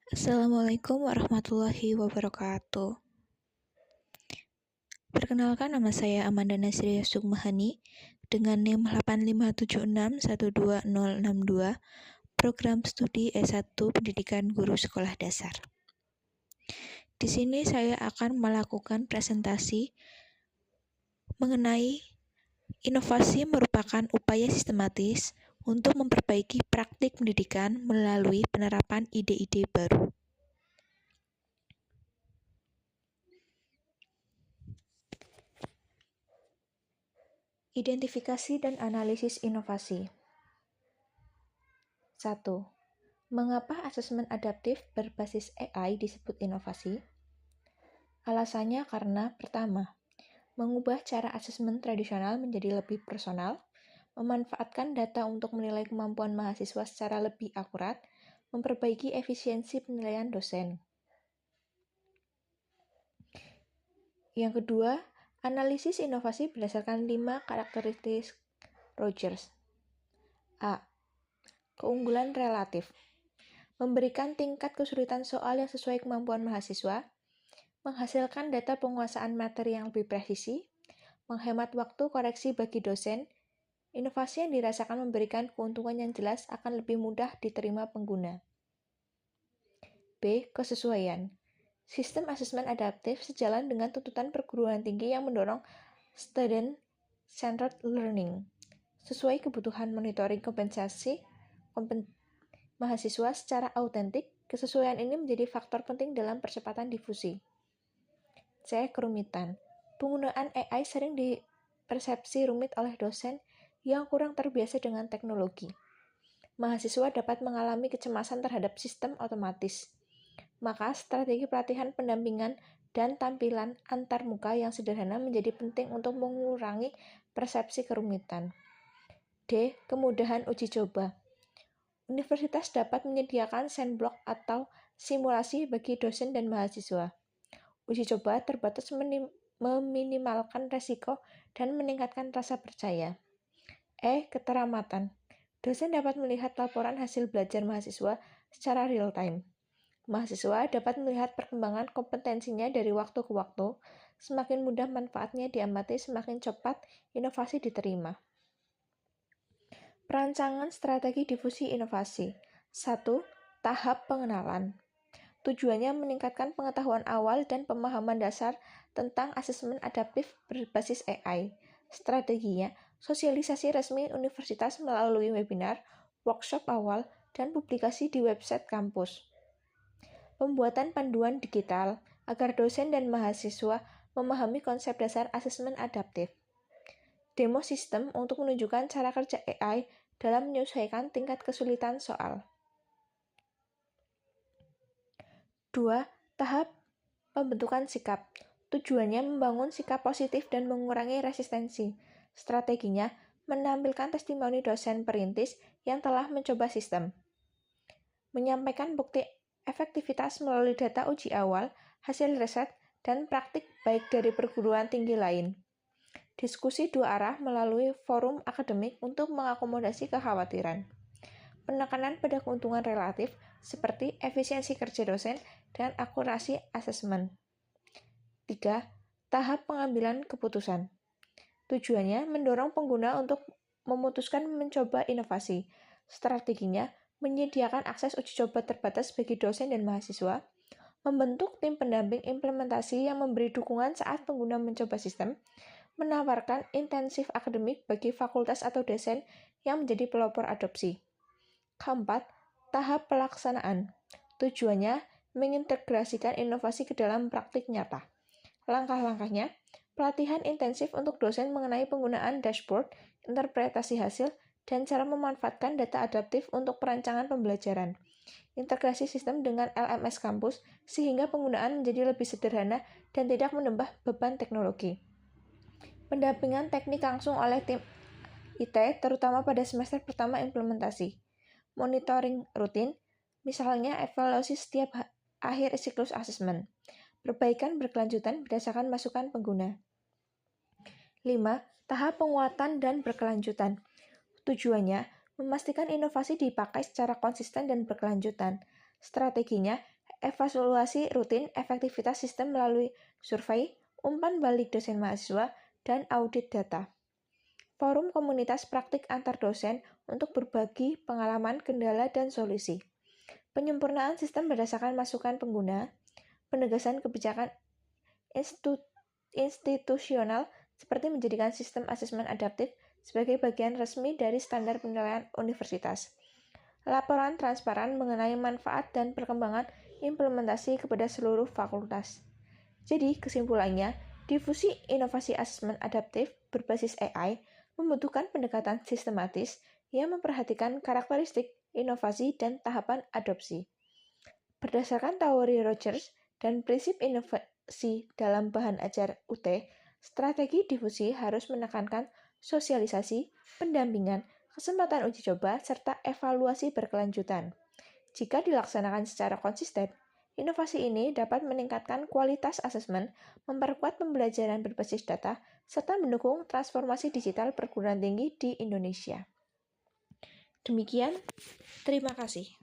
Assalamualaikum warahmatullahi wabarakatuh. Perkenalkan, nama saya Amanda Nasriya Sukmahani dengan NIM 8576120062, program studi S1 Pendidikan Guru Sekolah Dasar. Di sini saya akan melakukan presentasi mengenai inovasi merupakan upaya sistematis untuk memperbaiki praktik pendidikan melalui penerapan ide-ide baru. Identifikasi dan analisis inovasi. 1. Mengapa asesmen adaptif berbasis AI disebut inovasi? Alasannya karena pertama, mengubah cara asesmen tradisional menjadi lebih personal, memanfaatkan data untuk menilai kemampuan mahasiswa secara lebih akurat, memperbaiki efisiensi penilaian dosen. Yang kedua, analisis inovasi berdasarkan 5 karakteristik Rogers. A. Keunggulan relatif. Memberikan tingkat kesulitan soal yang sesuai kemampuan mahasiswa, menghasilkan data penguasaan materi yang lebih presisi, menghemat waktu koreksi bagi dosen. Inovasi yang dirasakan memberikan keuntungan yang jelas akan lebih mudah diterima pengguna. B. Kesesuaian. Sistem asesmen adaptif sejalan dengan tuntutan perguruan tinggi yang mendorong student-centered learning. Sesuai kebutuhan monitoring kompensasi mahasiswa secara autentik, kesesuaian ini menjadi faktor penting dalam percepatan difusi. C. Kerumitan. Penggunaan AI sering dipersepsi rumit oleh dosen yang kurang terbiasa dengan teknologi. Mahasiswa dapat mengalami kecemasan terhadap sistem otomatis. Maka, strategi pelatihan pendampingan dan tampilan antarmuka yang sederhana menjadi penting untuk mengurangi persepsi kerumitan. D. Kemudahan uji coba. Universitas dapat menyediakan sandbox atau simulasi bagi dosen dan mahasiswa. Uji coba terbatas meminimalkan resiko dan meningkatkan rasa percaya. E. Keteramatan. Dosen dapat melihat laporan hasil belajar mahasiswa secara real-time. Mahasiswa dapat melihat perkembangan kompetensinya dari waktu ke waktu. Semakin mudah manfaatnya diamati, semakin cepat inovasi diterima. Perancangan strategi difusi inovasi. 1. Tahap pengenalan. Tujuannya meningkatkan pengetahuan awal dan pemahaman dasar tentang asesmen adaptif berbasis AI. Strateginya, sosialisasi resmi universitas melalui webinar, workshop awal, dan publikasi di website kampus. Pembuatan panduan digital agar dosen dan mahasiswa memahami konsep dasar asesmen adaptif. Demo sistem untuk menunjukkan cara kerja AI dalam menyesuaikan tingkat kesulitan soal. 2. Tahap pembentukan sikap. Tujuannya membangun sikap positif dan mengurangi resistensi. Strateginya, menampilkan testimoni dosen perintis yang telah mencoba sistem. Menyampaikan bukti efektivitas melalui data uji awal, hasil riset, dan praktik baik dari perguruan tinggi lain. Diskusi dua arah melalui forum akademik untuk mengakomodasi kekhawatiran. Penekanan pada keuntungan relatif seperti efisiensi kerja dosen dan akurasi asesmen. 3. Tahap pengambilan keputusan. Tujuannya mendorong pengguna untuk memutuskan mencoba inovasi. Strateginya menyediakan akses uji coba terbatas bagi dosen dan mahasiswa, membentuk tim pendamping implementasi yang memberi dukungan saat pengguna mencoba sistem, menawarkan intensif akademik bagi fakultas atau dosen yang menjadi pelopor adopsi. Keempat, tahap pelaksanaan. Tujuannya mengintegrasikan inovasi ke dalam praktik nyata. Langkah-langkahnya, pelatihan intensif untuk dosen mengenai penggunaan dashboard, interpretasi hasil, dan cara memanfaatkan data adaptif untuk perancangan pembelajaran. Integrasi sistem dengan LMS kampus sehingga penggunaan menjadi lebih sederhana dan tidak menambah beban teknologi. Pendampingan teknik langsung oleh tim IT, terutama pada semester pertama implementasi. Monitoring rutin, misalnya evaluasi setiap akhir siklus asesmen. Perbaikan berkelanjutan berdasarkan masukan pengguna. 5. Tahap penguatan dan berkelanjutan. Tujuannya, memastikan inovasi dipakai secara konsisten dan berkelanjutan. Strateginya, evaluasi rutin efektivitas sistem melalui survei, umpan balik dosen mahasiswa, dan audit data. Forum komunitas praktik antar dosen untuk berbagi pengalaman, kendala, dan solusi. Penyempurnaan sistem berdasarkan masukan pengguna, penegasan kebijakan institusional seperti menjadikan sistem asesmen adaptif sebagai bagian resmi dari standar penilaian universitas. Laporan transparan mengenai manfaat dan perkembangan implementasi kepada seluruh fakultas. Jadi, kesimpulannya, difusi inovasi asesmen adaptif berbasis AI membutuhkan pendekatan sistematis yang memperhatikan karakteristik, inovasi, dan tahapan adopsi. Berdasarkan teori Rogers dan prinsip inovasi dalam bahan ajar UT, strategi difusi harus menekankan sosialisasi, pendampingan, kesempatan uji coba, serta evaluasi berkelanjutan. Jika dilaksanakan secara konsisten, inovasi ini dapat meningkatkan kualitas asesmen, memperkuat pembelajaran berbasis data, serta mendukung transformasi digital perguruan tinggi di Indonesia. Demikian, terima kasih.